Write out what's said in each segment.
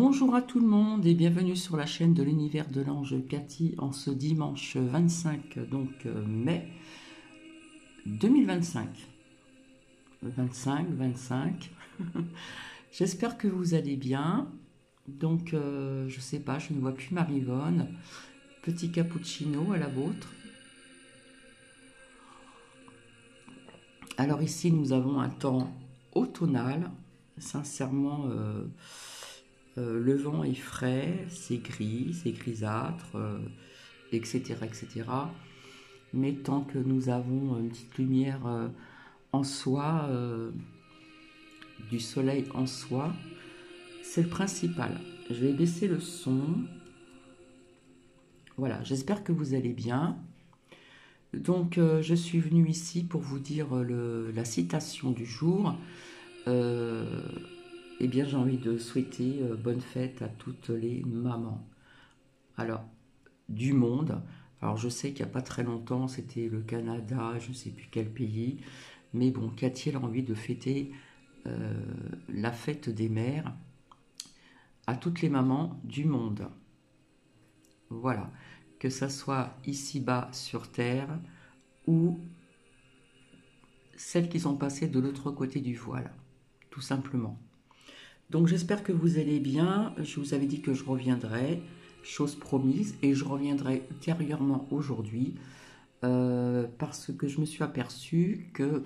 Bonjour à tout le monde et bienvenue sur la chaîne de l'univers de l'ange Cathy en ce dimanche 25 mai 2025. 25. J'espère que vous allez bien. Donc je sais pas, je ne vois plus Marivonne. Petit cappuccino à la vôtre. Alors ici nous avons un temps automnal. Sincèrement, le vent est frais, c'est gris, c'est grisâtre, etc., etc. Mais tant que nous avons une petite lumière en soi, du soleil en soi, c'est le principal. Je vais baisser le son. Voilà, j'espère que vous allez bien. Donc, je suis venue ici pour vous dire la citation du jour. Eh bien, j'ai envie de souhaiter bonne fête à toutes les mamans. Alors, du monde. Alors, je sais qu'il n'y a pas très longtemps, c'était le Canada, je ne sais plus quel pays. Mais bon, Cathy a envie de fêter la fête des mères à toutes les mamans du monde. Voilà. Que ça soit ici-bas sur Terre ou celles qui sont passées de l'autre côté du voile, tout simplement. Donc j'espère que vous allez bien. Je vous avais dit que je reviendrai, chose promise, et je reviendrai ultérieurement aujourd'hui parce que je me suis aperçue que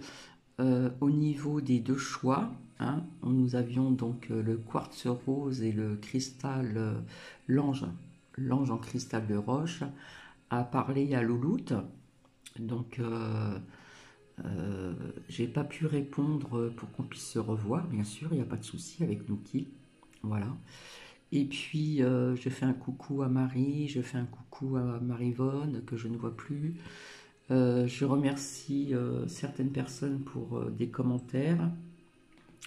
au niveau des deux choix, hein, nous avions donc le quartz rose et le cristal, l'ange en cristal de roche, a parlé à Louloute. Donc j'ai pas pu répondre pour qu'on puisse se revoir, bien sûr, il n'y a pas de souci avec Nouki. Voilà. Et puis je fais un coucou à Marie, je fais un coucou à Marivonne que je ne vois plus. Je remercie certaines personnes pour des commentaires.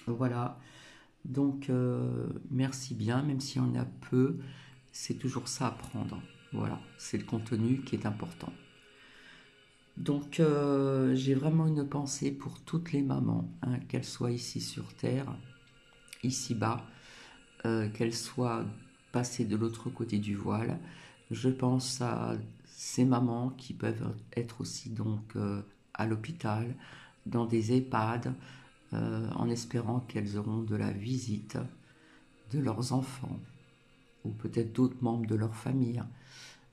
Voilà. Donc merci bien, même s'il y en a peu, c'est toujours ça à prendre. Voilà, c'est le contenu qui est important. Donc j'ai vraiment une pensée pour toutes les mamans, hein, qu'elles soient ici sur Terre, ici-bas, qu'elles soient passées de l'autre côté du voile. Je pense à ces mamans qui peuvent être aussi donc à l'hôpital, dans des EHPAD, en espérant qu'elles auront de la visite de leurs enfants ou peut-être d'autres membres de leur famille.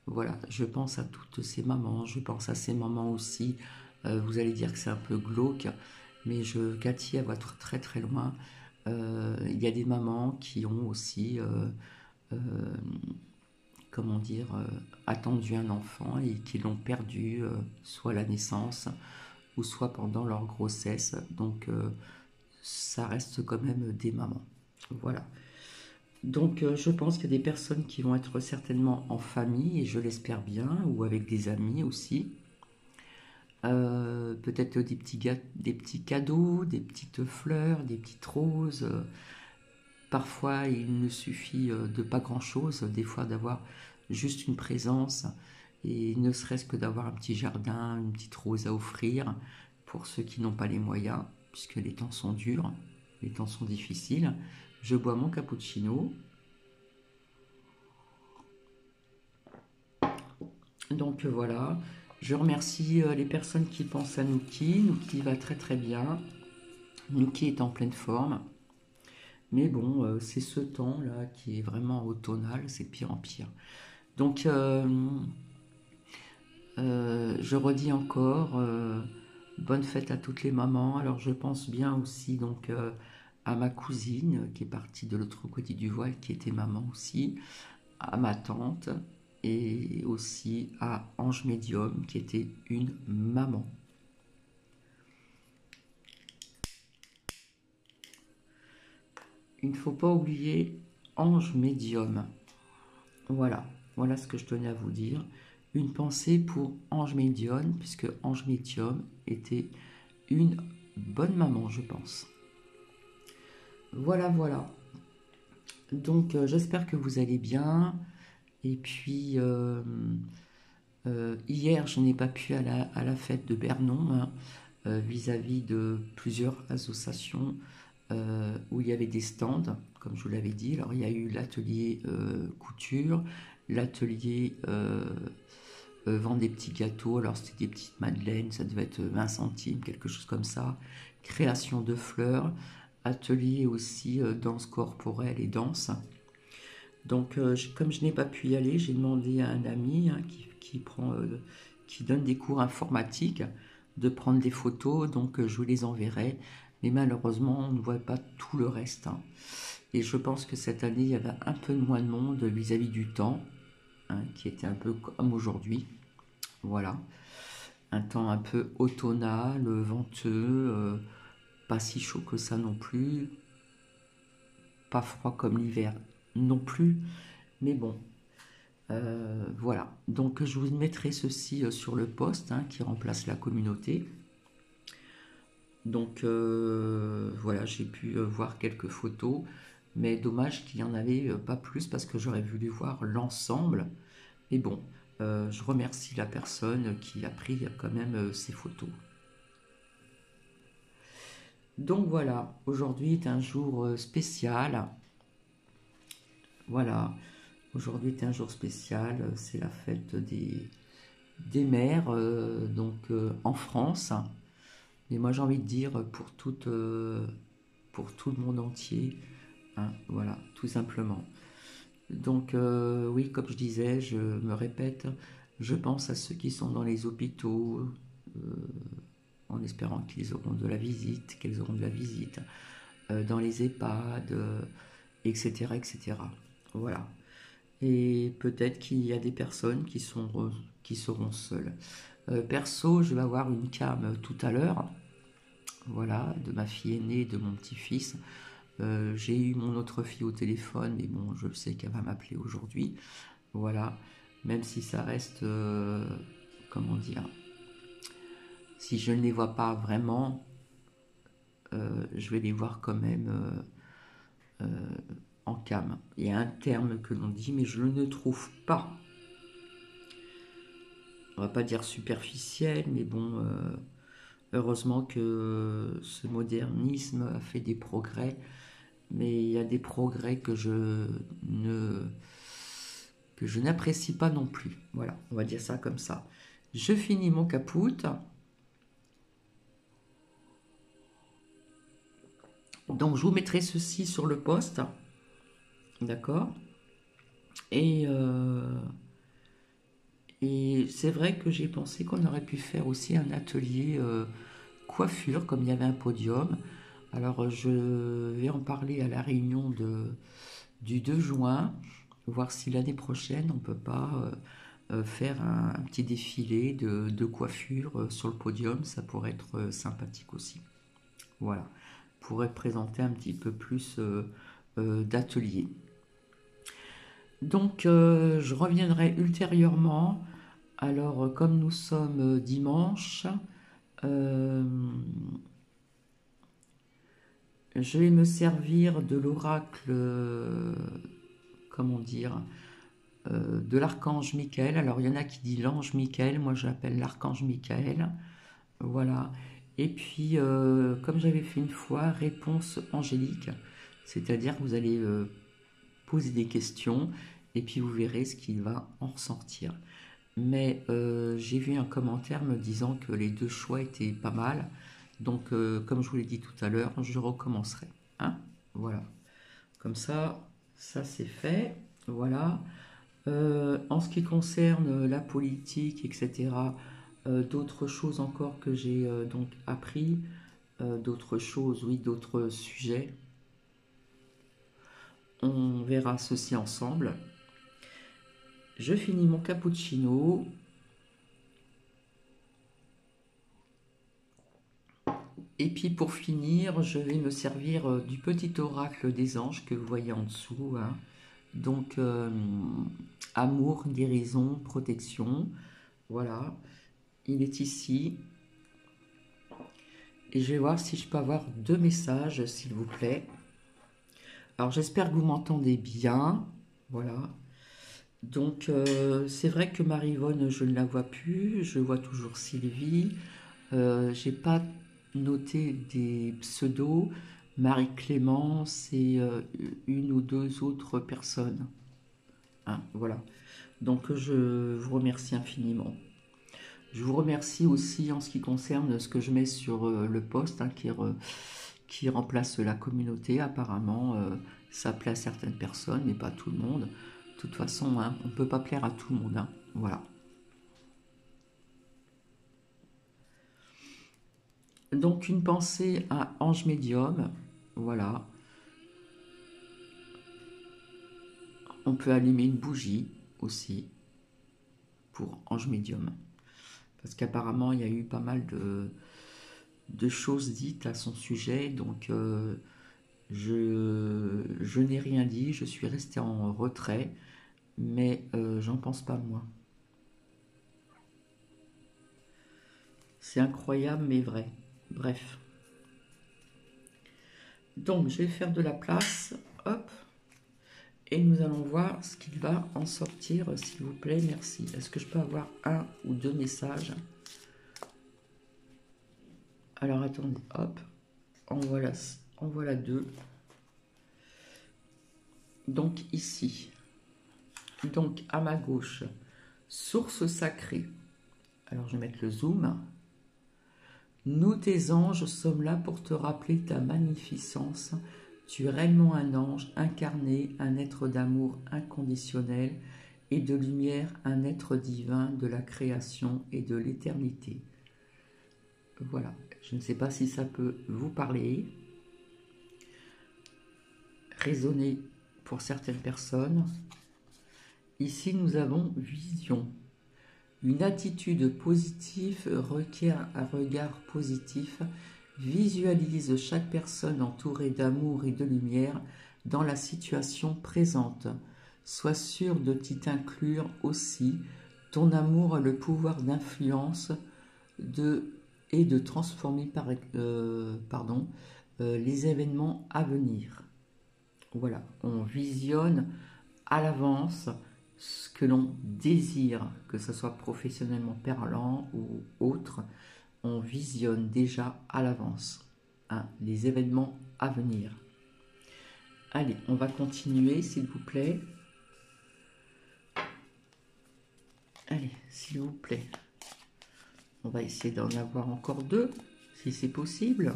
Voilà, je pense à toutes ces mamans, je pense à ces mamans aussi. Vous allez dire que c'est un peu glauque, mais Cathy, elle va très très loin. Il y a des mamans qui ont aussi, comment dire, attendu un enfant et qui l'ont perdu, soit à la naissance ou soit pendant leur grossesse. Donc, ça reste quand même des mamans. Voilà. Donc je pense qu'il y a des personnes qui vont être certainement en famille, et je l'espère bien, ou avec des amis aussi. Peut-être des petits cadeaux, des petites fleurs, des petites roses. Parfois il ne suffit de pas grand-chose, des fois d'avoir juste une présence, et ne serait-ce que d'avoir un petit jardin, une petite rose à offrir, pour ceux qui n'ont pas les moyens, puisque les temps sont durs, les temps sont difficiles. Je bois mon cappuccino. Donc voilà, je remercie les personnes qui pensent à Nouki. Nouki va très très bien. Nouki est en pleine forme. Mais bon, c'est ce temps-là qui est vraiment automnal, c'est de pire en pire. Donc je redis encore, bonne fête à toutes les mamans. Alors je pense bien aussi donc à ma cousine qui est partie de l'autre côté du voile, qui était maman aussi, à ma tante et aussi à Ange Médium qui était une maman. Il ne faut pas oublier Ange Médium. Voilà, voilà ce que je tenais à vous dire. Une pensée pour Ange Médium, puisque Ange Médium était une bonne maman, je pense. Voilà, voilà. Donc j'espère que vous allez bien. Et puis hier, je n'ai pas pu aller à la fête de Bernon, hein, vis-à-vis de plusieurs associations où il y avait des stands, comme je vous l'avais dit. Alors, il y a eu l'atelier couture, l'atelier vendre des petits gâteaux. Alors, c'était des petites madeleines, ça devait être 20 centimes, quelque chose comme ça. Création de fleurs, atelier aussi danse corporelle et danse. Donc, comme je n'ai pas pu y aller, j'ai demandé à un ami hein, qui donne des cours informatiques de prendre des photos. Donc, je vous les enverrai. Mais malheureusement, on ne voit pas tout le reste. Hein. Et je pense que cette année, il y avait un peu moins de monde vis-à-vis du temps, hein, qui était un peu comme aujourd'hui. Voilà. Un temps un peu automnal, venteux, pas si chaud que ça non plus. Pas froid comme l'hiver non plus. Mais bon, voilà. Donc je vous mettrai ceci sur le post hein, qui remplace la communauté. Donc voilà, j'ai pu voir quelques photos, mais dommage qu'il n'y en avait pas plus parce que j'aurais voulu voir l'ensemble. Mais bon, je remercie la personne qui a pris quand même ces photos. Donc voilà, aujourd'hui est un jour spécial. Voilà, aujourd'hui est un jour spécial, c'est la fête des mères, donc en France. Mais moi j'ai envie de dire pour tout le monde entier, hein, voilà, tout simplement. Donc oui, comme je disais, je me répète, je pense à ceux qui sont dans les hôpitaux, en espérant qu'ils auront de la visite, qu'elles auront de la visite, dans les EHPAD, etc., etc. Voilà. Et peut-être qu'il y a des personnes qui seront seules. Perso, je vais avoir une cam tout à l'heure, voilà, de ma fille aînée et de mon petit-fils. J'ai eu mon autre fille au téléphone, mais bon, je sais qu'elle va m'appeler aujourd'hui. Voilà, même si ça reste, comment dire, si je ne les vois pas vraiment, je vais les voir quand même en cam. Il y a un terme que l'on dit, mais je ne trouve pas. On va pas dire superficiel, mais bon, heureusement que ce modernisme a fait des progrès, mais il y a des progrès que je n'apprécie pas non plus. Voilà, on va dire ça comme ça. Je finis mon capoute. Donc, je vous mettrai ceci sur le post. D'accord. Et, et c'est vrai que j'ai pensé qu'on aurait pu faire aussi un atelier coiffure, comme il y avait un podium. Alors, je vais en parler à la réunion du 2 juin, voir si l'année prochaine, on ne peut pas faire un petit défilé de coiffure sur le podium. Ça pourrait être sympathique aussi. Voilà, pourrait présenter un petit peu plus d'ateliers. Donc, je reviendrai ultérieurement. Alors, comme nous sommes dimanche, euh, je vais me servir de l'oracle, comment dire, de l'archange Michael. Alors, il y en a qui disent l'ange Michael, moi je l'appelle l'archange Michael. Voilà. Et puis, comme j'avais fait une fois, réponse angélique. C'est-à-dire que vous allez poser des questions et puis vous verrez ce qui va en ressortir. Mais j'ai vu un commentaire me disant que les deux choix étaient pas mal. Donc, comme je vous l'ai dit tout à l'heure, je recommencerai. Hein, voilà. Comme ça c'est fait. Voilà. En ce qui concerne la politique, etc., d'autres choses encore que j'ai donc appris, d'autres choses, oui, d'autres sujets. On verra ceci ensemble. Je finis mon cappuccino. Et puis pour finir, je vais me servir du petit oracle des anges que vous voyez en dessous. Hein. Donc, amour, guérison, protection. Voilà. Il est ici. Et je vais voir si je peux avoir deux messages, s'il vous plaît. Alors, j'espère que vous m'entendez bien. Voilà. Donc, c'est vrai que Marie-Yvonne, je ne la vois plus. Je vois toujours Sylvie. J'ai pas noté des pseudos. Marie-Clémence et une ou deux autres personnes. Hein, voilà. Donc je vous remercie infiniment. Je vous remercie aussi en ce qui concerne ce que je mets sur le post, hein, qui remplace la communauté. Apparemment, ça plaît à certaines personnes, mais pas à tout le monde. De toute façon, hein, on ne peut pas plaire à tout le monde. Hein. Voilà. Donc une pensée à Ange Médium. Voilà. On peut allumer une bougie aussi pour Ange Médium. Parce qu'apparemment, il y a eu pas mal de choses dites à son sujet. Donc, je n'ai rien dit. Je suis restée en retrait. Mais j'en pense pas, moi. C'est incroyable, mais vrai. Bref. Donc, je vais faire de la place. Hop. Et nous allons voir ce qu'il va en sortir, s'il vous plaît. Merci. Est-ce que je peux avoir un ou deux messages? Alors, attendez. Hop. En voilà deux. Donc, ici. Donc, à ma gauche. Source sacrée. Alors, je vais mettre le zoom. Nous, tes anges, sommes là pour te rappeler ta magnificence. Tu es réellement un ange incarné, un être d'amour inconditionnel et de lumière, un être divin de la création et de l'éternité. Voilà, je ne sais pas si ça peut vous parler, résonner pour certaines personnes. Ici, nous avons vision. Une attitude positive requiert un regard positif. Visualise chaque personne entourée d'amour et de lumière dans la situation présente. Sois sûr de t'y inclure aussi. Ton amour a le pouvoir d'influence et de transformer les événements à venir. Voilà, on visionne à l'avance ce que l'on désire, que ce soit professionnellement parlant ou autre, on visionne déjà à l'avance les événements à venir. Allez, on va continuer, s'il vous plaît. Allez, s'il vous plaît. On va essayer d'en avoir encore deux, si c'est possible.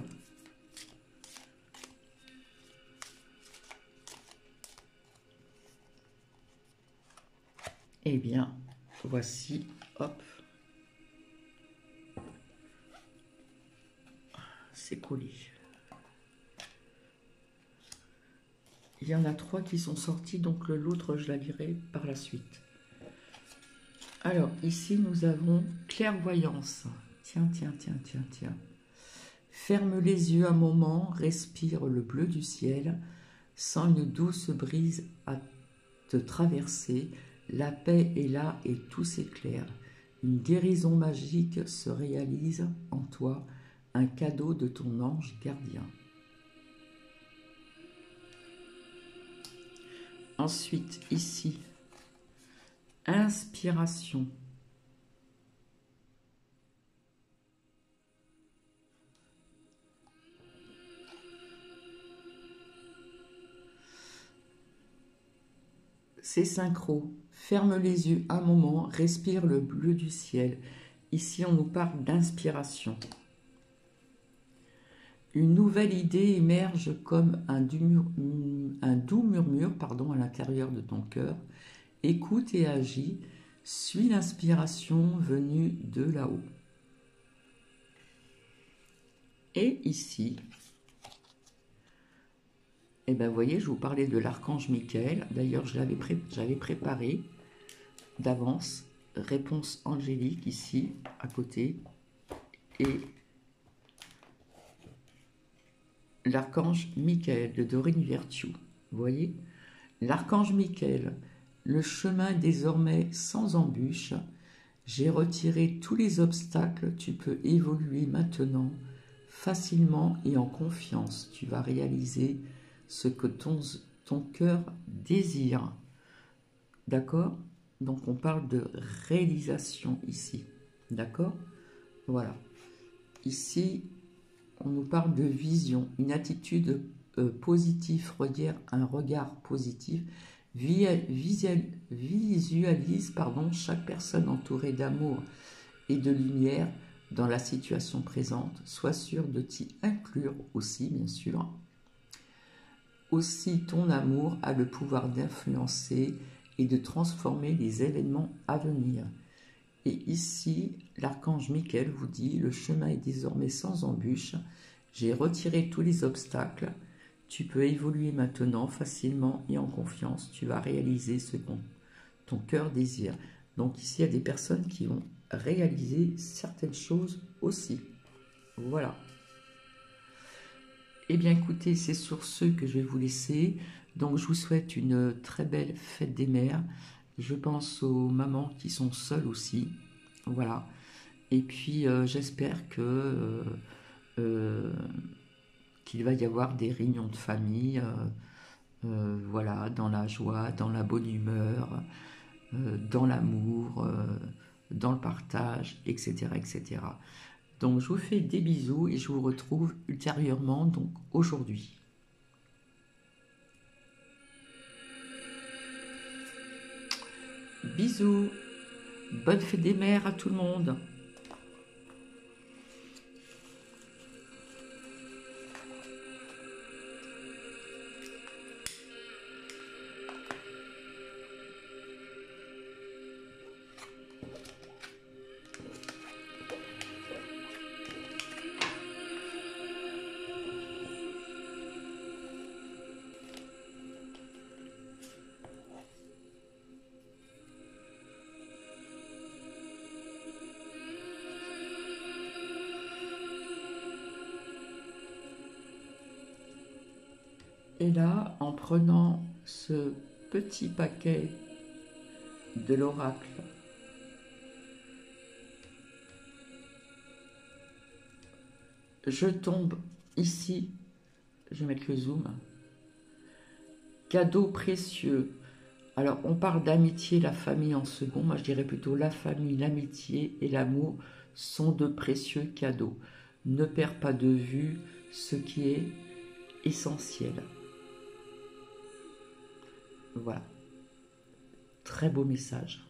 Eh bien, voici, hop. C'est collé. Il y en a trois qui sont sortis, donc l'autre, je la lirai par la suite. Alors, ici, nous avons clairvoyance. Tiens. Ferme les yeux un moment, respire le bleu du ciel. Sens une douce brise à te traverser. La paix est là et tout s'éclaire. Une guérison magique se réalise en toi, un cadeau de ton ange gardien. Ensuite, ici, inspiration. C'est synchro. Ferme les yeux un moment, respire le bleu du ciel. Ici, on nous parle d'inspiration. Une nouvelle idée émerge comme un doux murmure à l'intérieur de ton cœur. Écoute et agis. Suis l'inspiration venue de là-haut. Et ici, eh bien, vous voyez, je vous parlais de l'archange Michael. D'ailleurs, j'avais préparé d'avance réponse angélique ici, à côté. Et l'archange Michael de Dorine Virtue. Vous voyez, l'archange Michael, le chemin désormais sans embûche. J'ai retiré tous les obstacles. Tu peux évoluer maintenant facilement et en confiance. Tu vas réaliser ce que ton cœur désire. D'accord? Donc on parle de réalisation ici. D'accord? Voilà. Ici, on nous parle de vision, une attitude positive, un regard positif, visualise chaque personne entourée d'amour et de lumière dans la situation présente, sois sûr de t'y inclure aussi, bien sûr. Aussi, ton amour a le pouvoir d'influencer et de transformer les événements à venir. Et ici, l'archange Michael vous dit, le chemin est désormais sans embûche, j'ai retiré tous les obstacles, tu peux évoluer maintenant facilement et en confiance, tu vas réaliser ce que ton cœur désire. Donc ici, il y a des personnes qui vont réaliser certaines choses aussi. Voilà. Eh bien écoutez, c'est sur ce que je vais vous laisser. Donc je vous souhaite une très belle fête des mères. Je pense aux mamans qui sont seules aussi. Voilà. Et puis j'espère que qu'il va y avoir des réunions de famille, voilà, dans la joie, dans la bonne humeur, dans l'amour, dans le partage, etc., etc. Donc je vous fais des bisous et je vous retrouve ultérieurement, donc aujourd'hui. Bisous, bonne fête des mères à tout le monde. Et là, en prenant ce petit paquet de l'oracle, je tombe ici, je vais mettre le zoom, cadeau précieux. Alors, on parle d'amitié, la famille en second, moi je dirais plutôt la famille, l'amitié et l'amour sont de précieux cadeaux. Ne perds pas de vue ce qui est essentiel. Voilà. Très beau message.